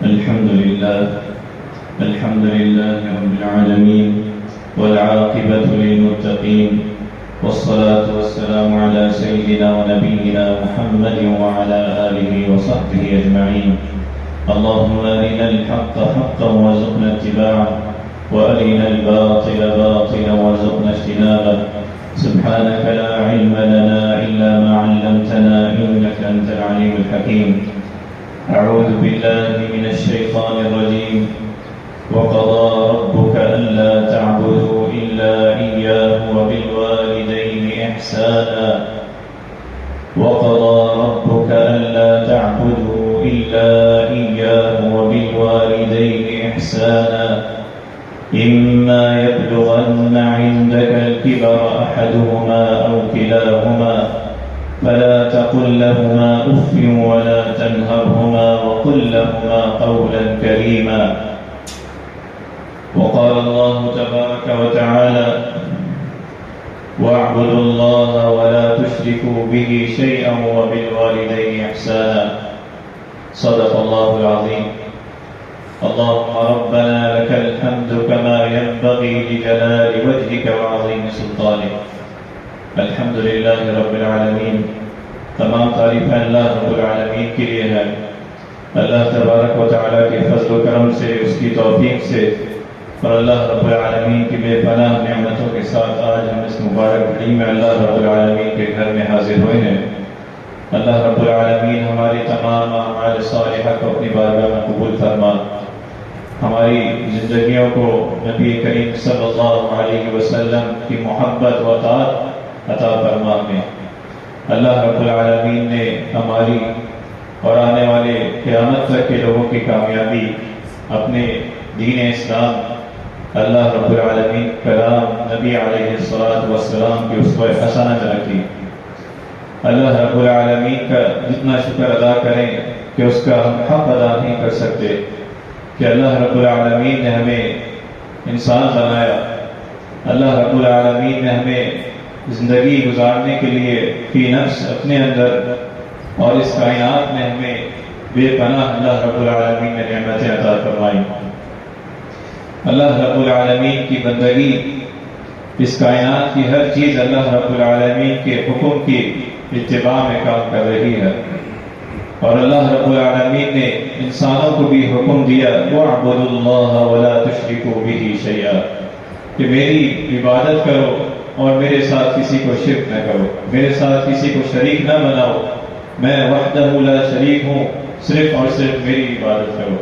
الحمد لله رب العالمين والعاقبة للمتقين والصلاة والسلام على سيدنا ونبينا محمد وعلى آله وصحبه أجمعين. اللهم أرنا الحق حقا وارزقنا اتباعه وأرنا الباطل باطلا وارزقنا اجتنابه. سبحانك لا علم لنا إلا ما علمتنا إنك أنت العليم الحكيم. أعوذ بالله من الشيطان الرجيم. وقضى ربك ألا تعبدوا إلا إياه وبالوالدين إحسانا وقضى ربك ألا تعبدوا إلا إياه وبالوالدين إحسانا إما يبلغن عندك الكبر أحدهما أو كلاهما فلا تقل لهما أف ولا تنهرهما وقل لهما قولا كريما. وقال الله تبارك وتعالى واعبدوا الله ولا تشركوا به شيئا وبالوالدين إحسانا. صدق الله العظيم. اللهم ربنا لك الحمد كما ينبغي لجلال وجهك وعظيم سلطانك. الحمد للہ رب العالمین. تمام تعریفیں اللہ رب العالمین کے لیے ہیں. اللہ تبارک و تعالیٰ کے فضل و کرم سے، اس کی توفیق سے اور اللہ رب العالمین کی بے پناہ نعمتوں کے ساتھ آج ہم اس مبارک گھڑی میں اللہ رب العالمین کے گھر میں حاضر ہوئے ہیں. اللہ رب العالمین ہماری تمام اعمال صالحہ کو اپنی بارگاہ میں قبول فرما. ہماری زندگیوں کو نبی کریم صلی اللہ علیہ وسلم کی محبت و اطاعت عطا فرما میں. اللہ رب العالمین نے ہماری اور آنے والے قیامت تک کے لوگوں کی کامیابی اپنے دین اسلام، اللہ رب العالمین کلام نبی علیہ السلام کی اسوہ حسنہ میں رکھی. اللہ رب العالمین کا جتنا شکر ادا کریں کہ اس کا ہم حق ادا نہیں کر سکتے کہ اللہ رب العالمین نے ہمیں انسان بنایا. اللہ رب العالمین نے ہمیں زندگی گزارنے کے لیے فی نفس اپنے اندر اور اس کائنات میں ہمیں بے پناہ اللہ رب العالمین نے نعمتیں عطا فرمائی. اللہ رب العالمین کی بندگی، اس کائنات کی ہر چیز اللہ رب العالمین کے حکم کی اتباع میں کام کر رہی ہے. اور اللہ رب العالمین نے انسانوں کو بھی حکم دیا وَاعْبُدُوا اللَّهَ وَلَا تُشْرِكُوا بِهِ شَيْئًا، کہ میری عبادت کرو اور میرے ساتھ کسی کو شرک نہ کرو، میرے ساتھ کسی کو شریک نہ بناؤ. میں وحدہ لا شریک ہوں، صرف اور صرف میری عبادت کرو.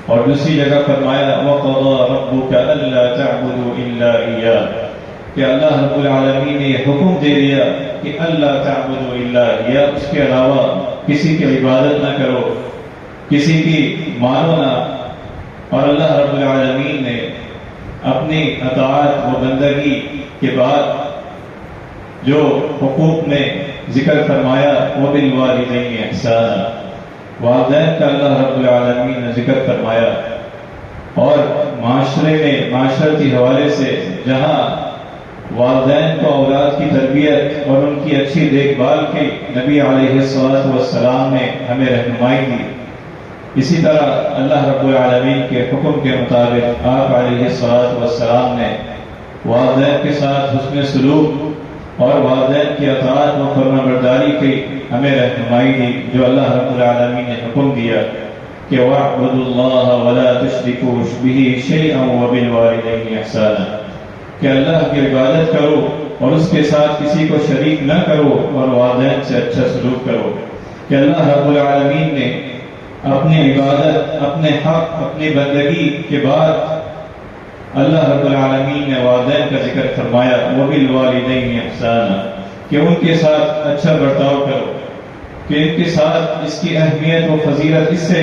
اور دوسری جگہ فرمایا وَقَضَى رَبُّكَ أَلَّا تَعْبُدُوا إِلَّا إِيَّاهُ، کہ اللہ رب العالمین نے یہ حکم دے دیا کہ اللہ تعبدوا الا اياه، اس کے علاوہ کسی کی عبادت نہ کرو، کسی کی مانو نہ. اور اللہ رب العالمین نے اپنی اطاعت و بندگی کے بعد جو حقوق میں ذکر فرمایا وَبِالْوَالِدَيْنِ إِحْسَانًا، والدین کا اللہ رب العالمین نے ذکر فرمایا. اور معاشرے میں معاشرتی حوالے سے جہاں والدین کو اولاد کی تربیت اور ان کی اچھی دیکھ بھال کی نبی علیہ السلام نے ہمیں رہنمائی دی، اسی طرح اللہ رب العالمین کے حکم کے مطابق آپ علیہ السلام نے والدین کے ساتھ حسن سلوک اور والدین کی اطاعت و فرما برداری کی ہمیں رہنمائی دی، جو اللہ رب العالمین نے حکم دیا کہ وَاعْبُدُوا اللَّهَ وَلَا تُشْرِكُوا بِهِ شَيْئًا وَبِالْوَالِدَيْنِ إِحْسَانًا، کہ اللہ کی عبادت کرو اور اس کے ساتھ کسی کو شریک نہ کرو اور والدین سے اچھا سلوک کرو. کہ اللہ رب العالمین نے اپنی عبادت، اپنے حق، اپنی بندگی کے بعد اللہ رب العالمین نے والدین کا ذکر فرمایا وَبِالْوَالِدَيْنِ إِحْسَانًا، کہ ان کے ساتھ اچھا برتاؤ کرو. کہ ان کے ساتھ اس کی اہمیت و فضیلت اس سے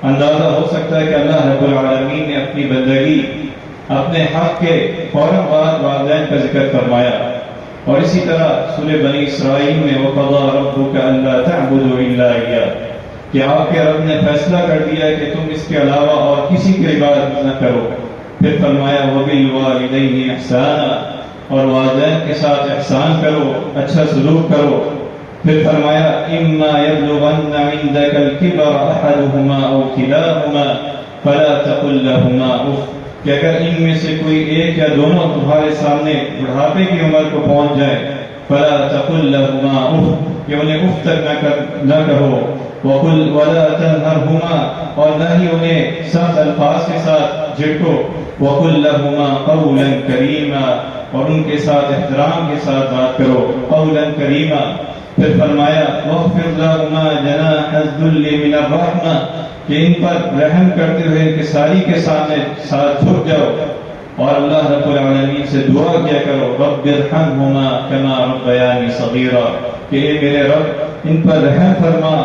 اندازہ ہو سکتا ہے کہ اللہ رب العالمین نے اپنی بندگی، اپنے حق کے فوراً بعد والدین کا ذکر فرمایا. اور اسی طرح سورہ بنی اسرائیل میں وَقَضَى رَبُّكَ أَلَّا تَعْبُدُوا إِلَّا إِيَّاهُ، کہ آپ کے رب نے فیصلہ کر دیا کہ تم اس کے علاوہ اور کسی کی عبادت نہ کرو. پھر فرمایا وَبِالْوَالِدَيْنِ إِحْسَانًا، اور والدین کے ساتھ احسان کرو، اچھا سلوک کرو. پھر فرمایا اما یبلغن عندک الکبر احدہما او کلاہما فلا تقل لہما اف، کہ اگر ان میں سے کوئی ایک یا دونوں تمہارے سامنے بڑھاپے کی عمر کو پہنچ جائے فلا تقل لہما اف، کہ انہیں اف تک نہ کہو، وقل ولا تنہرہما، اور نہ ہی انہیں سخت الفاظ کے ساتھ جھڑکو، وقل لہما قولا کریما، اور ان کے ساتھ احترام کے ساتھ بات کرو، قولا کریما۔ پھر فرمایا واخفض لهما جناح الذل من الرحمہ، کہ ان پر رحم کرتے ہوئے انکساری کے سامنے ساتھ جھک جاؤ، اور اللہ رب العالمین سے دعا کیا کرو رب ارحمہما کما ربیانی صغیرا، کہ اے میرے رب ان پر رحم فرما،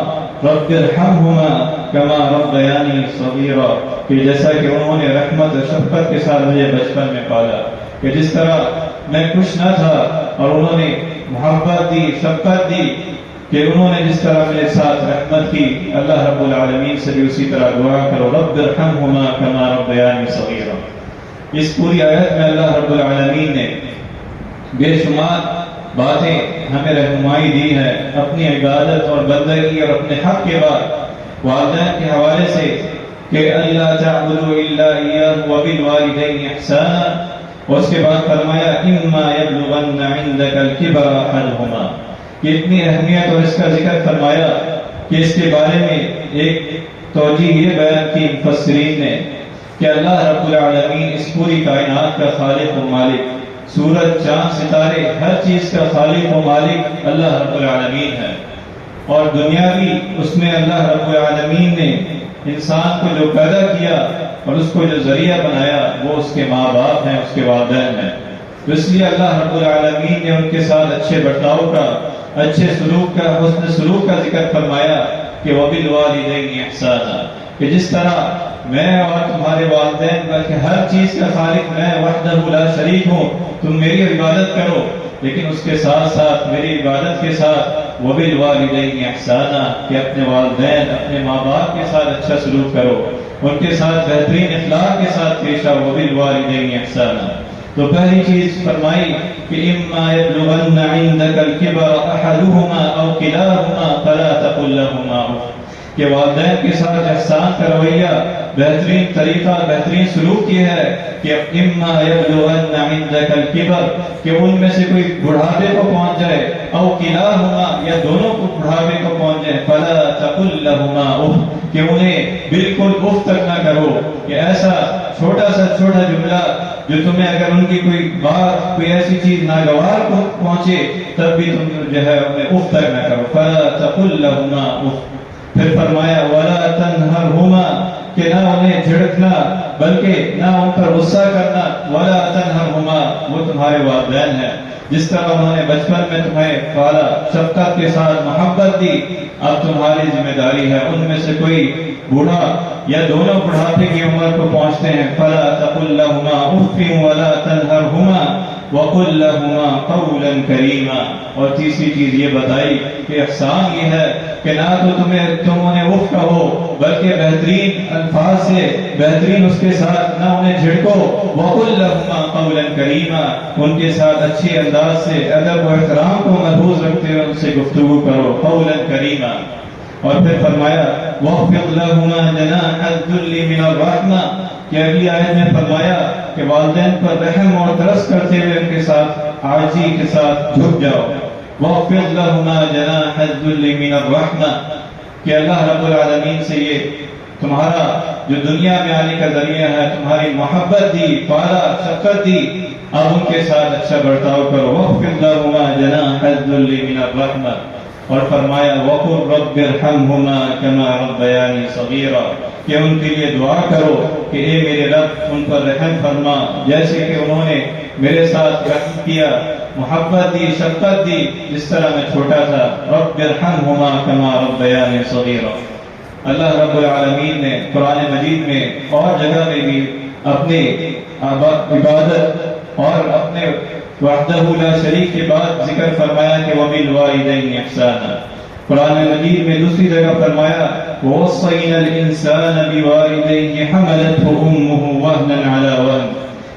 رب ارحمہما کما ربیانی صغیرا، کہ جیسا کہ انہوں نے رحمت و شفقت کے ساتھ مجھے بچپن میں پالا، کہ جس طرح میں کچھ نہ تھا اور انہوں نے محبت دی، شفقت دی، کہ انہوں نے جس طرح میرے ساتھ رحمت کی، اللہ رب العالمین سے بھی اسی طرح دعا کرو رب ارحمہما کما ربیانی صغیرا۔ اس پوری آیت میں اللہ رب العالمین نے بے شمار باتیں ہمیں رہنمائی دی ہے اپنی عبادت اور بندگی اور اپنے حق کے بعد والدین کے حوالے سے، کہ اللہ تعبدوا الا ایاہ وبالوالدین احسانا، اور اس کے بعد فرمایا اما یبلغن عندک الکبر احدہما، کہ اتنی اہمیت اور اس کا ذکر فرمایا کہ اس کے بارے میں ایک توجیہ یہ بیان کی مفسرین نے کہ اللہ رب العالمین اس پوری کائنات کا خالق و مالک، سورج چاند ستارے ہر چیز کا خالق و مالک اللہ رب العالمین ہے، اور دنیا بھی اس میں اللہ رب العالمین نے انسان کو جو پیدا کیا اور اس کو جو ذریعہ بنایا وہ اس کے ماں باپ ہیں، اس کے والدین ہیں، تو اس لیے اللہ رب العالمین نے ان کے ساتھ اچھے برتاؤ کا، اچھے سلوک کا، حسن سلوک کا ذکر فرمایا کہ وبالوالدین احسانا، کہ جس طرح میں اور تمہارے والدین بلکہ ہر چیز کا خالق میں وحدہ لا شریک ہوں، تم میری عبادت کرو، لیکن اس کے ساتھ ساتھ میری عبادت کے ساتھ وبالوالدین احسانا، کہ اپنے والدین، اپنے ماں باپ کے ساتھ اچھا سلوک کرو، ان کے ساتھ بہترین اخلاق کے ساتھ پیش آؤ، وبالوالدین احسانا۔ تو پہلی چیز فرمائی کہ اما یبلغن عندک الکبر احدہما او کلاہما فلا تقل لہما اف، کہ والدین کے ساتھ احسان کا رویہ، بہترین طریقہ، بہترین سلوک یہ ہے کہ اما یبلغن عندک الکبر، کہ ان میں سے کوئی بڑھاپے کو پہنچ جائے، او کلاہما، یا دونوں کو بڑھاپے کو پہنچ جائے، فلا تقل لہما اف، کہ انہیں بالکل اف تک نہ کرو، کہ ایسا چھوٹا سا چھوٹا جملہ جو تمہیں اگر ان کی کوئی بات، کوئی ایسی چیز ناگوار کو پہنچے تب بھی تم جو ہے انہیں اف تک نہ کرو، فلا تقل لہما اف۔ پھر فرمایا ولا تنہرہما، کہ نہ انہیں جھڑکنا بلکہ نہ ان پر غصہ کرنا، ولا تنہرہما، وہ تمہارے والدین ہیں، جس طرح انہوں نے بچپن میں تمہیں پالا، شفقت کے ساتھ محبت دی، اب تمہاری ذمہ داری ہے ان میں سے کوئی بوڑھا یا دونوں بڑھاپے کی عمر کو پہنچتے ہیں، فلا تقل لہما اف ولا تنہرہما وقل لہما قولا کریما۔ اور تیسری چیز یہ بتائی کہ احسان یہ ہے کہ نہ تو تم انہیں اف کہو بلکہ بہترین الفاظ سے، بہترین اس کے ساتھ، نہ انہیں جھڑکو، وقل لہما قولا کریما، ان کے ساتھ اچھے انداز سے ادب و احترام کو محفوظ رکھتے ہوئے ان سے گفتگو کرو، قولا کریما۔ اور پھر فرمایا واخفض لهما جناح الذل من الرحمہ، کہ اگلی آیت میں فرمایا کہ والدین پر رحم اور ترس کرتے ہوئے ان کے ساتھ عاجزی کے ساتھ جھک جاؤ، واخفض لهما جناح الذل من الرحمہ، کہ اللہ رب العالمین سے یہ تمہارا جو دنیا میں آنے کا ذریعہ ہے، تمہاری محبت دی، پالا، شفقت دی، اب ان کے ساتھ اچھا برتاؤ کرو، واخفض لهما جناح الذل من الرحمہ۔ اور فرمایا وَقُلْ رَبِّ ارْحَمْهُمَا كَمَا رَبَّيَانِي صَغِيرًا، کہ ان کے لیے دعا کرو کہ اے میرے رب ان پر رحم فرما جیسے کہ انہوں نے میرے ساتھ رحم کیا، محبت دی، شفقت دی جس طرح میں چھوٹا تھا، رَبِّ ارْحَمْهُمَا كَمَا رَبَّيَانِي صَغِيرًا۔ اللہ رب العالمین نے قرآن مجید میں اور جگہ میں بھی اپنی عبادت اور اپنے وحدہ لا شریک کے بعد ذکر فرمایا کہ وبالوالدین احسانا۔ قرآن مجید میں دوسری جگہ فرمایا ووصینا الانسان بوالدیہ حملته امہ وہنا علی وہن،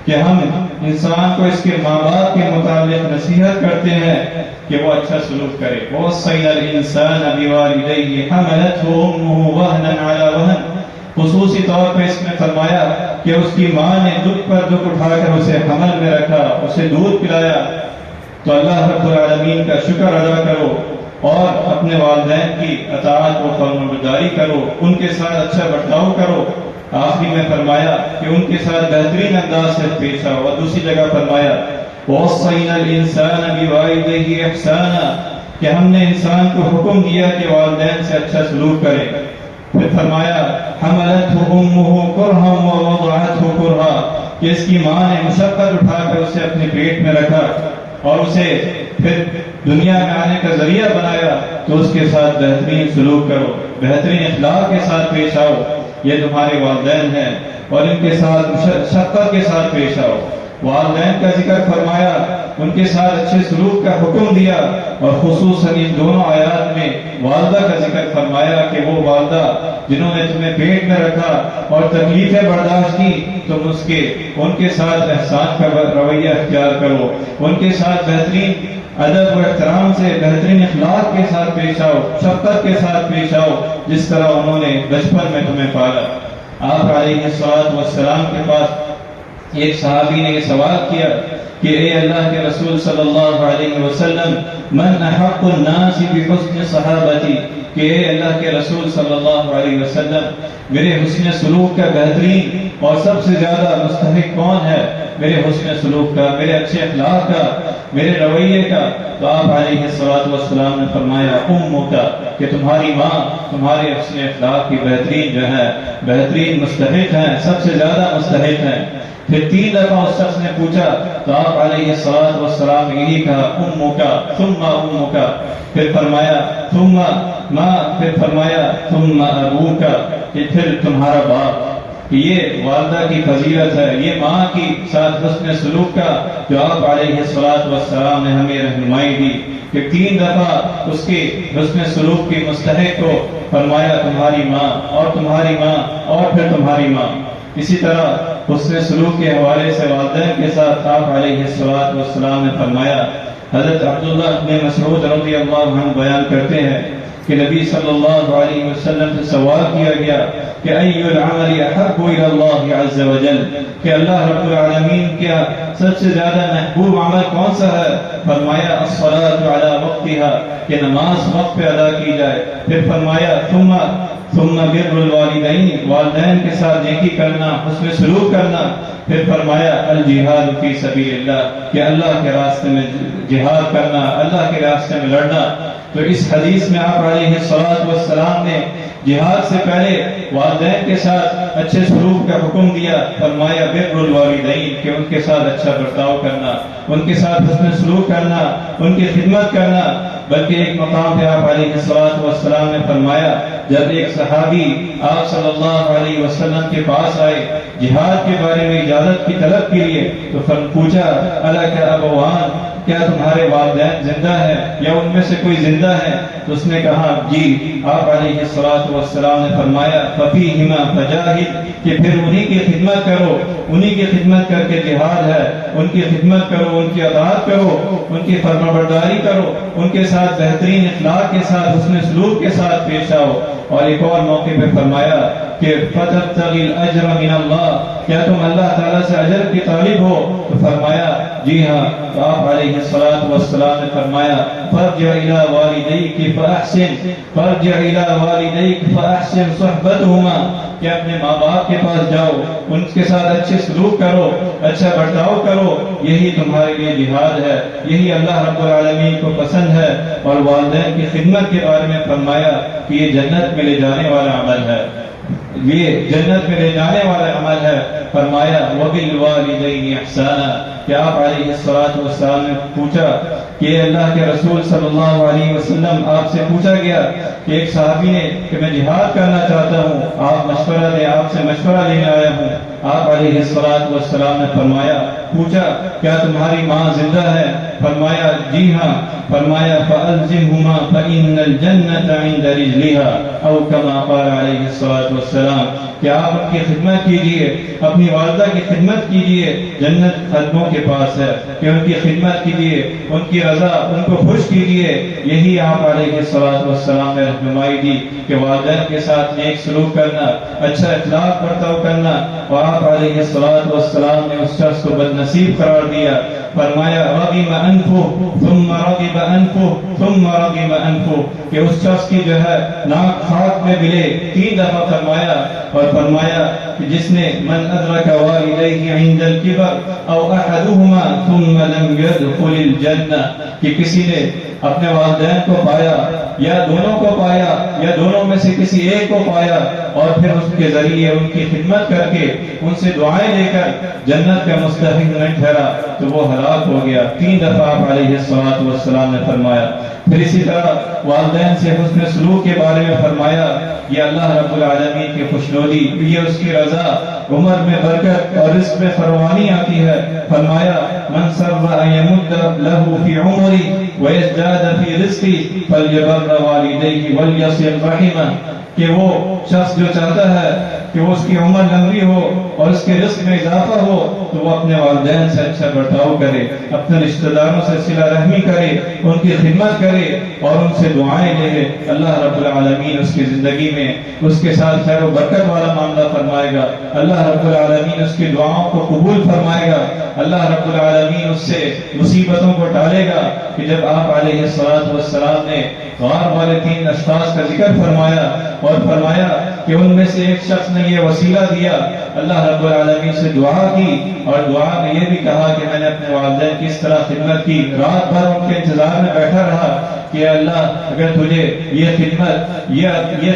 کہ ہم انسان کو اس کے ماں باپ کے متعلق نصیحت کرتے ہیں کہ وہ اچھا سلوک کرے. وَوَصَّيْنَا الْإِنسَانَ بِوَالِدَيْهِ حَمَلَتْهُ أُمُّهُ وَهْنًا عَلَى وَهْنٍ. خصوصی طور پہ اس میں فرمایا کہ اس کی ماں نے دکھ پر دکھ اٹھا کر اسے حمل میں رکھا، اسے دودھ پلایا. تو اللہ رب العالمین کا شکر ادا کرو اور اپنے والدین کی اطاعت و فرمانبرداری کرو، ان کے ساتھ اچھا برتاؤ کرو. آخری میں فرمایا کہ ان کے ساتھ بہترین انداز سے پیش آؤ. اور دوسری جگہ فرمایا وَوَصَّيْنَا الْإِنسَانَ بِوَالِدَيْهِ إِحْسَانًا، کہ ہم نے انسان کو حکم دیا کہ والدین سے اچھا سلوک کرے. پھر فرمایا حَمَلَتْهُ أُمُّهُ كُرْهًا وَوَضَعَتْهُ كُرْهًا، کہ اس کی ماں نے مشقت اٹھا کر اسے اپنے پیٹ میں رکھا اور اسے پھر دنیا میں آنے کا ذریعہ بنایا. تو اس کے ساتھ بہترین سلوک کرو، بہترین اخلاق کے ساتھ پیش آؤ. یہ تمہارے والدین ہیں اور ان کے ساتھ شفقت کے ساتھ پیش آؤ. والدین کا ذکر فرمایا، ان کے ساتھ اچھے سلوک کا حکم دیا، اور خصوصاً ان دونوں آیات میں والدہ کا ذکر فرمایا کہ وہ والدہ جنہوں نے تمہیں پیٹ میں رکھا اور تکلیفیں برداشت کی، تم ان کے ساتھ احسان کا رویہ اختیار کرو، ان کے ساتھ بہترین ادب و احترام سے، بہترین اخلاق کے ساتھ پیش آؤ، شفقت کے ساتھ پیش آؤ، جس طرح انہوں نے بچپن میں تمہیں پالا. آپ علیہ السلام کے پاس ایک صحابی نے یہ سوال کیا کہ اے اللہ کے رسول صلی اللہ علیہ وسلم، من احق الناس بحسن صحابتی، کہ اے اللہ کے رسول صلی اللہ علیہ وسلم، میرے حسن سلوک کا بہترین اور سب سے زیادہ مستحق کون ہے میرے حسن سلوک کا، میرے اچھے اخلاق کا، میرے رویے کا؟ تو آپ علیہ السلام نے فرمایا امک، کہ تمہاری ماں تمہارے حسن اخلاق کی بہترین مستحق ہیں، سب سے زیادہ مستحق ہیں. پھر 3 دفعہ اس شخص نے پوچھا تو آپ علیہ السلام نے یہی کہا امک ثم امک، پھر فرمایا ثم ماں، پھر فرمایا ثم ابوک، کہ پھر تمہارا باپ. یہ والدہ کی فضیلت ہے، یہ ماں کی ساتھ حسن سلوک کا جو آپ علیہ السلام نے ہمیں رہنمائی دی کہ 3 دفعہ اس کے حسن سلوک کی مستحق کو فرمایا تمہاری ماں اور تمہاری ماں اور پھر تمہاری ماں. اسی طرح حسن سلوک کے حوالے سے والدین کے ساتھ آپ علیہ السلام نے فرمایا. حضرت عبداللہ بن مسعود رضی اللہ عنہ بیان کرتے ہیں کہ نبی صلی اللہ علیہ وسلم سے سوال کیا گیا کہ ای العمل احب الی اللہ عز وجل، کہ اللہ رب العالمین کیا سب سے زیادہ محبوب عمل کون سا ہے؟ فرمایا الصلاۃ علی وقتها، کہ نماز وقت پہ ادا کی جائے. پھر فرمایا ثم بر الوالدین، والدین کے ساتھ نیکی کرنا، حسن سلوک کرنا. پھر فرمایا الجہاد فی سبیل اللہ، کہ اللہ کے راستے میں جہاد کرنا، اللہ کے راستے میں لڑنا. تو اس حدیث میں آپ علیہ السلام نے جہاد سے پہلے والدین کے ساتھ اچھے سلوک کا حکم دیا. فرمایا بر الوالدین، کہ ان کے ساتھ اچھا برتاؤ کرنا، ان کے ساتھ حسن سلوک کرنا، ان کی خدمت کرنا. بلکہ ایک مقام پہ آپ علیہ السلام نے فرمایا، جب ایک صحابی آپ صلی اللہ علیہ وسلم کے پاس آئے جہاد کے بارے میں اجازت کی طلب کے لیے، تو پوچھا الک ابوان، کیا تمہارے والدین زندہ ہیں یا ان میں سے کوئی زندہ ہے؟ تو اس نے کہا جی. آپ علیہ السلام نے فرمایا ففیہما فجاہد، کہ پھر انہی کی خدمت کرو، انہی کی خدمت کر کے جہاد ہے. ان کی خدمت کرو، ان کی اطاعت کرو، ان کی فرمانبرداری کرو، ان کے ساتھ بہترین اخلاق کے ساتھ حسن سلوک کے ساتھ پیش آؤ. اور ایک اور موقع پہ فرمایا کہ فتبتغی الاجر من اللہ، کیا تم اللہ تعالیٰ سے اجر کی طالب ہو؟ تو فرمایا جی ہاں. تو آپ علیہ السلام نے فرمایا فرجع الی والدیک فاحسن صحبتہما، کہ اپنے ماں باپ کے پاس جاؤ، ان کے ساتھ اچھے سلوک کرو، اچھا برتاؤ کرو. یہی تمہارے لیے جہاد ہے، یہی اللہ رب العالمین کو پسند ہے. اور والدین کی خدمت کے بارے میں فرمایا کہ یہ جنت میں لے جانے والا عمل ہے، یہ جنت میں لے جانے والا عمل ہے. فرمایا وبالوالدین احسانا، کہ آپ علیہ السلام نے پوچھا کہ اللہ کے رسول صلی اللہ علیہ وسلم، آپ سے پوچھا گیا کہ ایک صحابی نے کہ میں جہاد کرنا چاہتا ہوں، آپ مشورہ دیں، آپ سے مشورہ لینے آیا ہوں. آپ علیہ السلام نے فرمایا، پوچھا کیا تمہاری ماں زندہ ہے؟ فرمایا جی ہاں۔ فرمایا فَأَلْزِمْهُمَا فَإِنَّ الْجَنَّةَ عِنْدَ رِجْلِهَا او کما قال علیہ السلام، کہ آپ ان کی خدمت کیجئے، اپنی والدہ کی خدمت کیجئے، جنت قدموں کے پاس ہے، کہ ان کی خدمت کیجئے، ان کی رضا، ان کو خوش کیجئے۔ یہی آپ علیہ السلام نے رہنمائی دی کہ والدین کے ساتھ نیک سلوک کرنا، اچھا اخلاق برتاؤ کرنا، اور آپ علیہ السلام نے اس شخص کو بد نصیب قرار دیا۔ فرمایا رغم انفہ ثم رغب انفہ ثم رغم انفہ، کہ اس شخص کی جو ہے ناک خاک میں ملے، 3 دفعہ فرمایا، اور فرمایا کہ جس نے من ادرک والدیہ عند الکبر او احدہما ثم لم يدخل الجنہ، کہ کسی نے اپنے والدین کو پایا یا دونوں کو پایا یا دونوں میں سے کسی ایک کو پایا اور پھر اس کے ذریعے ان کی خدمت کر کے ان سے دعائیں لے کر جنت کا مستحق نہیں ٹھہرا تو وہ ہلاک ہو گیا۔ 3 دفعہ آپ علیہ السلام نے فرمایا۔ پھر اسی طرح والدین سے حسن سلوک کے بارے میں فرمایا، یہ اللہ رب العالمین کی خوشنودی، یہ اس کی رضا، عمر میں برکت اور رزق میں فراوانی آتی ہے۔ فرمایا من سر ان یمد له فی عمری ویزداد فی رزقی فلیبر والدیہ ولیصل رحمہ، کہ وہ شخص جو چاہتا ہے کہ وہ اس کی عمر لمبی ہو اور اس کے رزق میں اضافہ ہو تو وہ اپنے والدین سے اچھا برتاؤ کرے، اپنے رشتہ داروں سے صلہ رحمی کرے، ان کی خدمت کرے اور ان سے دعائیں لے۔ اللہ رب العالمین اس کی زندگی میں اس کے ساتھ خیر و برکت والا معاملہ فرمائے گا۔ اللہ رب العالمین اس کی دعاؤں کو قبول فرمائے گا۔ اللہ رب العالمین اس سے مصیبتوں کو ٹالے گا۔ کہ جب آپ علیہ السلام نے غار والے 3 اشخاص کا ذکر فرمایا اور فرمایا کہ ان میں سے ایک شخص نے یہ وسیلہ دیا، اللہ رب العالمین سے دعا کی اور دعا میں یہ بھی کہا کہ میں نے اپنے والدین کی اس طرح خدمت کی، رات بھر ان کے انتظار میں بیٹھا رہا کہ اللہ اگر تجھے یہ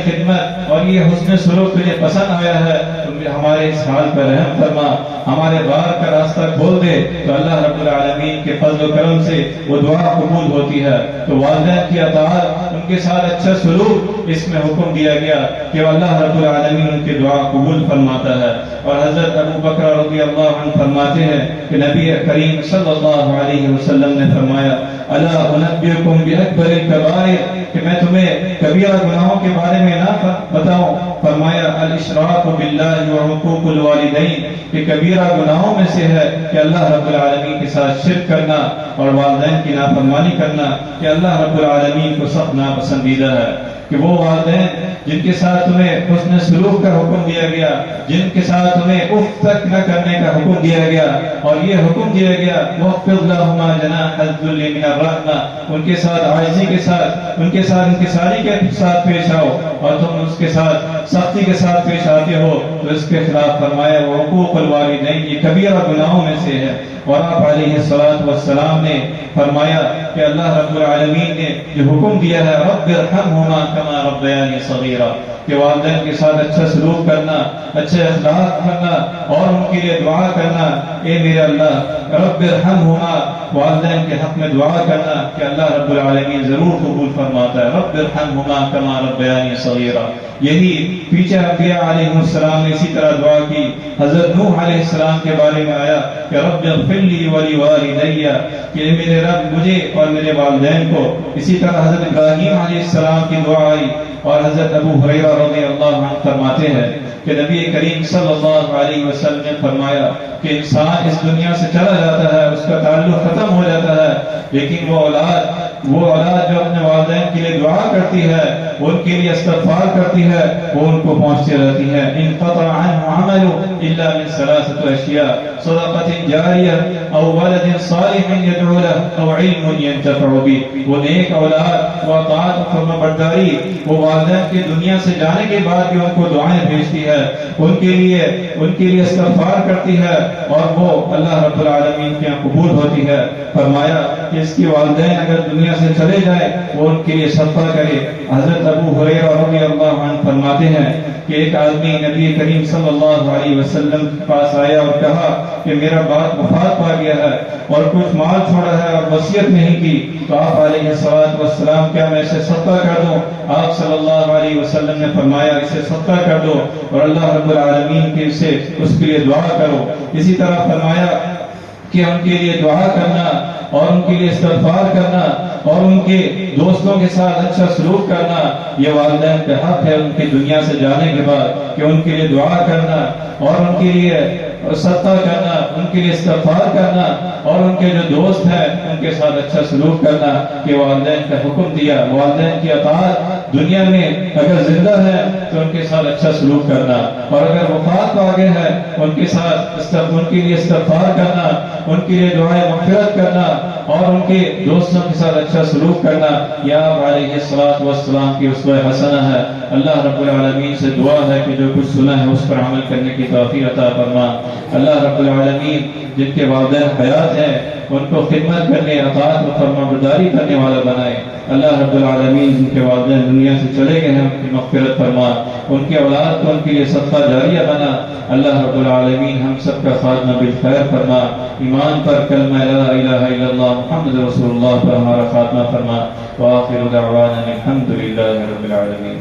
خدمت اور یہ حسن سلوک تجھے پسند آیا ہے تو ہمارے اس حال پر رحم فرما، ہمارے بار کا راستہ کھول دے۔ تو اللہ رب العالمین کے فضل و کرم سے وہ دعا قبول ہوتی ہے۔ تو والدین کی اطاعت، ان کے ساتھ اچھا سلوک، اس میں حکم دیا گیا کہ اللہ رب العالمین ان کی دعا قبول فرماتا ہے۔ اور حضرت ابو بکر رضی اللہ عنہ فرماتے ہیں کہ نبی کریم صلی اللہ علیہ وسلم نے فرمایا الا انبئکم باکبر الکبائر، کہ میں تمہیں کبیرہ گناہوں کے بارے میں نہ بتاؤں؟ فرمایا الاشراک باللہ وحقوق الوالدین، کہ کبیرہ گناہوں میں سے ہے کہ اللہ رب العالمین کے ساتھ شرک کرنا اور والدین کی نافرمانی کرنا، کہ اللہ رب العالمین کو سخت ناپسندیدہ ہے۔ کہ وہ والدین جن کے ساتھ تمہیں حسن سلوک کا حکم دیا گیا، جن کے ساتھ تمہیں اف تک نہ کرنے کا حکم دیا گیا اور یہ حکم دیا گیا وَاخْفِضْ لَهُمَا جَنَاحَ الذُّلِّ مِنَ الرَّحْمَةِ، ان کے ساتھ عاجزی کے ساتھ، ان کے ساتھ انکساری کے ساتھ پیش آؤ، اور تم اس کے ساتھ سختی کے ساتھ پیش آتے ہو تو اس کے خلاف فرمایا وَحُقُوقُ الْوَالِدَيْنِ، یہ کبیرہ گناہوں میں سے ہے۔ اور آپ علیہ السلام نے فرمایا کہ اللہ رب العالمین نے جو حکم دیا ہے رب ارحمہما کما ربیانی صغیرا، کہ والدین کے ساتھ اچھا سلوک کرنا، اچھے اخلاق کرنا اور ان کے لیے دعا کرنا۔ اے میرے اللہ رب ارحمہما، والدین کے حق میں دعا کرنا کہ اللہ رب العالمین ضرور قبول فرماتا ہے۔ رب ارحمہما کما ربیانی صغیرا، یہی پیچھے انبیاء علیہ السلام نے اسی طرح دعا کی۔ حضرت نوح علیہ السلام کے بارے میں آیا کہ رب اغفر لی ولوالدی، کہ میرے رب مجھے اور میرے والدین کو۔ اسی طرح حضرت ابراہیم علیہ السلام کی دعا آئی، اور حضرت ابو ہریرہ رضی اللہ عنہ فرماتے ہیں کہ نبی کریم صلی اللہ علیہ وسلم نے فرمایا کہ انسان اس دنیا سے چلا جاتا ہے، اس کا تعلق ختم ہو جاتا ہے، لیکن وہ اولاد جو اپنے والدین کے لیے دعا کرتی ہے، ان کے لیے استغفار کرتی ہے، وہ ان کو پہنچتی رہتی ہے۔ انقطع عنہ عمل الا من 3 اشیاء صدقۃ جاریہ او ولد صالح يدعو له او علم ينتفع به، وہ نیک اولاد، وہ اطاعت و فرمانبرداری، وہ والدین کے دنیا سے جانے کے بعد بھی ان کو دعائیں بھیجتی ہے، ان کے لیے استغفار کرتی ہے، اور وہ اللہ رب العالمین کے یہاں قبول ہوتی ہے۔ فرمایا کہ اس کے والدین اگر دنیا سے چلے جائے وہ ان کے لیے صدقہ کرے۔ حضرت ابو ہریرہ رضی اللہ عنہ فرماتے ہیں کہ ایک آدمی نبی کریم صلی اللہ علیہ وسلم کے پاس آیا اور کہا کہ میرا باپ وفات پا گیا ہے اور کچھ مال چھوڑا ہے اور وصیت نہیں کی، تو آپ علیہ السلام کیا میں اسے صدقہ کر دوں؟ آپ صلی اللہ علیہ وسلم نے فرمایا اسے صدقہ کر دو اور اللہ رب العالمین کے سے اس کے لیے دعا کرو۔ اسی طرح فرمایا کہ ان کے لیے دعا کرنا اور ان کے لیے استغفار کرنا اور ان کے دوستوں کے ساتھ اچھا سلوک کرنا یہ والدین کا حق ہے ان کی دنیا سے جانے کے بعد، کہ ان کے لیے دعا کرنا اور ان کے لیے صدقہ کرنا، ان کے لیے استغفار کرنا اور ان کے جو دوست ہیں ان کے ساتھ اچھا سلوک کرنا، کہ والدین کا حکم دیا۔ والدین کی اطاعت دنیا میں اگر زندہ ہے تو ان کے ساتھ اچھا سلوک کرنا، اور اگر وفات پا گئے ہیں ان کے ساتھ ان کے لیے استغفار کرنا، ان کے لیے دعائے مغفرت کرنا اور ان کے دوستوں کے ساتھ اچھا سلوک کرنا، یا علیہ السلام کی اسوہ حسنہ ہے۔ اللہ رب العالمین سے دعا ہے کہ جو کچھ سنا ہے اس پر عمل کرنے کی توفیق عطا فرما۔ اللہ رب العالمین جن کے والدین حیات ہیں ان کو خدمت کرنے، اطاعت و فرما برداری کرنے والا بنائے۔ اللہ رب العالمین جن کے والدین دنیا سے چلے گئے ہیں ان کی مغفرت فرما، ان کے اولاد کو ان کے لیے صدقہ جاریہ بنا۔ اللہ رب العالمین ہم سب کا خاتمہ بالخیر فرما، ایمان پر کلمہ لا الہ الا اللہ محمد رسول اللہ پر ہمارا خاتمہ فرما۔ وآخر دعوانا الحمد للہ رب العالمین۔